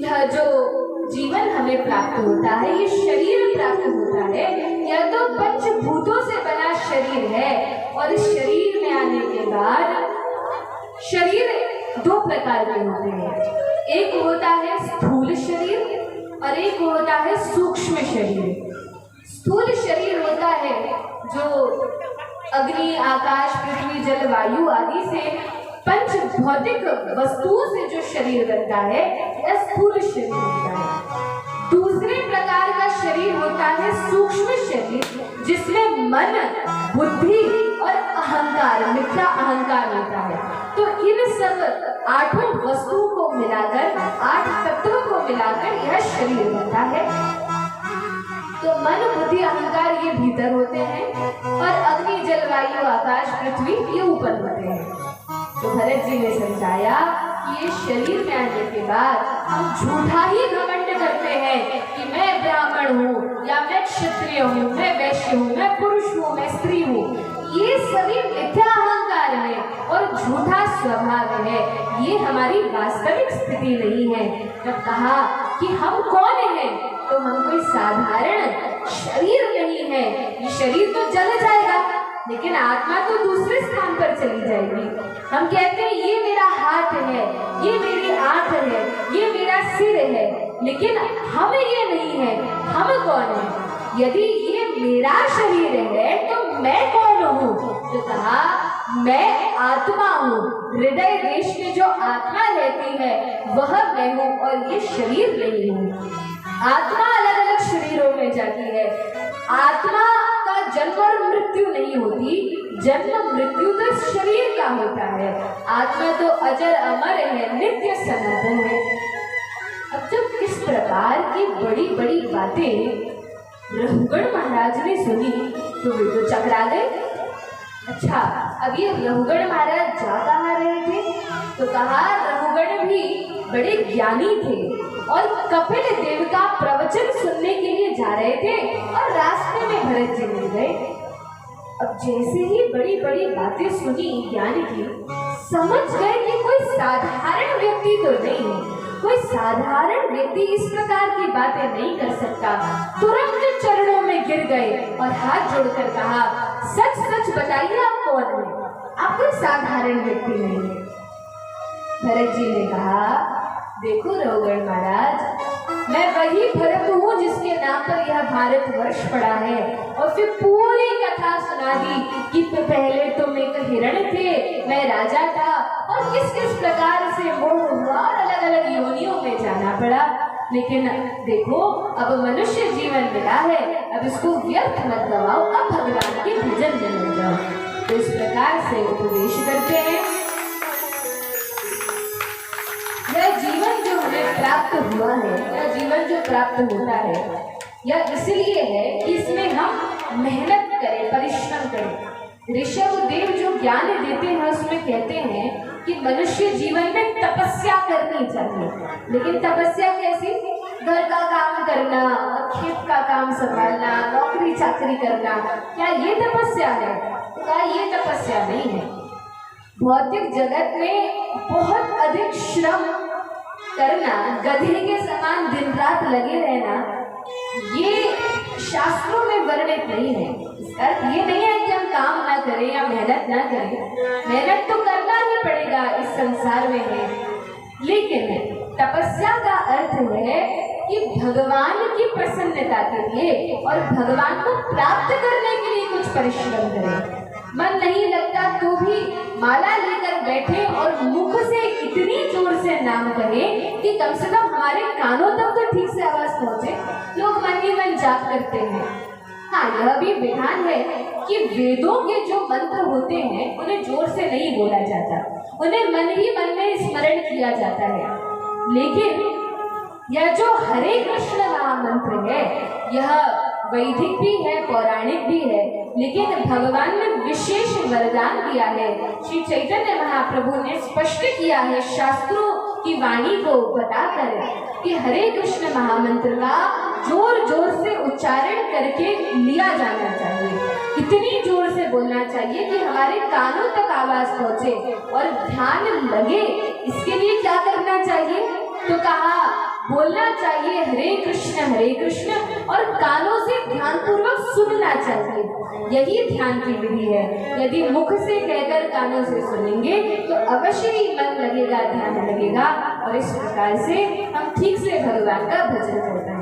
यह जो जीवन हमें प्राप्त होता है, ये शरीर प्राप्त होता है, यह तो पंचभूतों से बना शरीर है। और इस शरीर में आने के बाद शरीर दो प्रकार के होते हैं। एक होता है स्थूल शरीर और एक होता है सूक्ष्म शरीर। स्थूल शरीर होता है जो अग्नि, आकाश, पृथ्वी, जल, वायु आदि से पंच भौतिक वस्तुओं से जो शरीर बनता है, यह स्थूल शरीर होता है। दूसरे प्रकार का शरीर होता है सूक्ष्म शरीर, जिसमें मन, बुद्धि और अहंकार, मिथ्या अहंकार होता है। तो इन सब आठों वस्तुओं को मिलाकर, 8 तत्वों को मिलाकर यह शरीर बनता है। तो मन, बुद्धि, अहंकार ये भीतर होते हैं और अग्नि, जल, वायु, आकाश, पृथ्वी ये ऊपर होते हैं। तो भरत जी ने समझाया कि ये शरीर में आने के बाद हम झूठा ही घमंड करते हैं कि मैं ब्राह्मण हूँ या मैं क्षत्रिय हूँ, मैं वैश्य हूँ, मैं पुरुष हूँ, मैं स्त्री हूँ। ये सभी मिथ्या अहंकार है और झूठा स्वभाव है। ये हमारी वास्तविक स्थिति नहीं है। जब कहा कि हम कौन हैं, तो हम कोई साधारण शरीर नहीं है। ये शरीर तो जल जाएगा, लेकिन आत्मा तो दूसरे स्थान पर चली जाएगी। हम कहते हैं ये मेरा हाथ है, ये मेरी आंख है, ये मेरा सिर है, लेकिन हम ये नहीं है। हम कौन है? यदि ये मेरा शरीर है तो मैं कौन हूँ? तो कहा मैं आत्मा हूँ। हृदय देश में जो आत्मा रहती है वह मैं हूँ और ये शरीर नहीं हूँ। आत्मा अलग अलग शरीरों में जाती है। आत्मा का जन्म और मृत्यु नहीं होती, जन्म मृत्यु तो शरीर का होता है। आत्मा तो अजर अमर है, नित्य सनातन है। अब जब इस प्रकार की बड़ी बड़ी बातें रघुगण महाराज ने सुनी तो वे तो चकरा गए। अच्छा, अब ये रघुगण महाराज जा कहाँ रहे थे? तो कहा रघुगण भी बड़े ज्ञानी थे और कपिल देव का प्रवचन सुनने के लिए जा रहे थे और रास्ते में भरत जी मिल गए। अब जैसे ही बड़ी बड़ी बातें सुनी ज्ञान की, समझ गए कि कोई साधारण व्यक्ति तो नहीं है, कोई साधारण व्यक्ति इस प्रकार की बातें नहीं कर सकता। तुरंत चरणों में गिर गए और हाथ जोड़कर कहा, सच सच बताइए आप कौन है? आप कोई साधारण व्यक्ति नहीं है। भरत जी ने कहा, देखो रघुगण महाराज, मैं वही भरत हूँ जिसके नाम पर यह भारतवर्ष पड़ा है। और फिर पूरी कथा सुना दी कि पहले तुम एक हिरण थे, मैं राजा था, और किस किस प्रकार से मोह हुआ और अलग अलग योनियों में जाना पड़ा। लेकिन देखो, अब मनुष्य जीवन मिला है, अब इसको व्यर्थ मत गवाओ, अब भगवान के भजन में लग जाओ। तो इस प्रकार से उपदेश करते हैं। यह जीवन जो हमें प्राप्त हुआ है, यह जीवन जो प्राप्त होता है, यह इसलिए है कि इसमें हम मेहनत करें, परिश्रम करें। ऋषभ देव जो ज्ञान देते हैं उसमें कहते हैं कि मनुष्य जीवन में तपस्या करनी चाहिए। लेकिन तपस्या कैसी? घर का काम करना, खेत का काम संभालना, नौकरी चाकरी करना, क्या ये तपस्या है? तो क्या ये तपस्या नहीं है? भौतिक जगत में बहुत अधिक श्रम करना, गधे के समान दिन रात लगे रहना, ये शास्त्रों में वर्णित नहीं है। इसका अर्थ ये नहीं है कि हम काम ना करें या मेहनत ना करें। मेहनत तो करना ही पड़ेगा, इस संसार में है। लेकिन तपस्या का अर्थ है कि भगवान की प्रसन्नता के लिए और भगवान को प्राप्त करने के लिए कुछ परिश्रम करें। मन नहीं लगता तो भी माला लेकर बैठे और मुख से इतनी जोर से नाम करें कि कम से कम हमारे कानों तक तो ठीक से आवाज पहुंचे। लोग मन ही मन जाप करते हैं। हाँ, यह भी विधान है कि वेदों के जो मंत्र होते हैं उन्हें जोर से नहीं बोला जाता, उन्हें मन ही मन में स्मरण किया जाता है। लेकिन यह जो हरे कृष्ण महामंत्र है, यह वैदिक भी है, पौराणिक भी है, लेकिन भगवान ने विशेष वरदान दिया है। श्री चैतन्य महाप्रभु ने स्पष्ट किया है शास्त्रों की वाणी को बताकर कि हरे कृष्ण महामंत्र का जोर जोर से उच्चारण करके लिया जाना चाहिए। इतनी जोर से बोलना चाहिए कि हमारे कानों तक आवाज पहुंचे और ध्यान लगे। इसके लिए क्या करना चाहिए? तो कहा बोलना चाहिए हरे कृष्ण और कानों से ध्यानपूर्वक सुनना चाहिए। यही ध्यान की विधि है। यदि मुख से कहकर कानों से सुनेंगे तो अवश्य ही मन लगेगा, ध्यान लगेगा और इस प्रकार से हम ठीक से भगवान का भजन कर पाएंगे।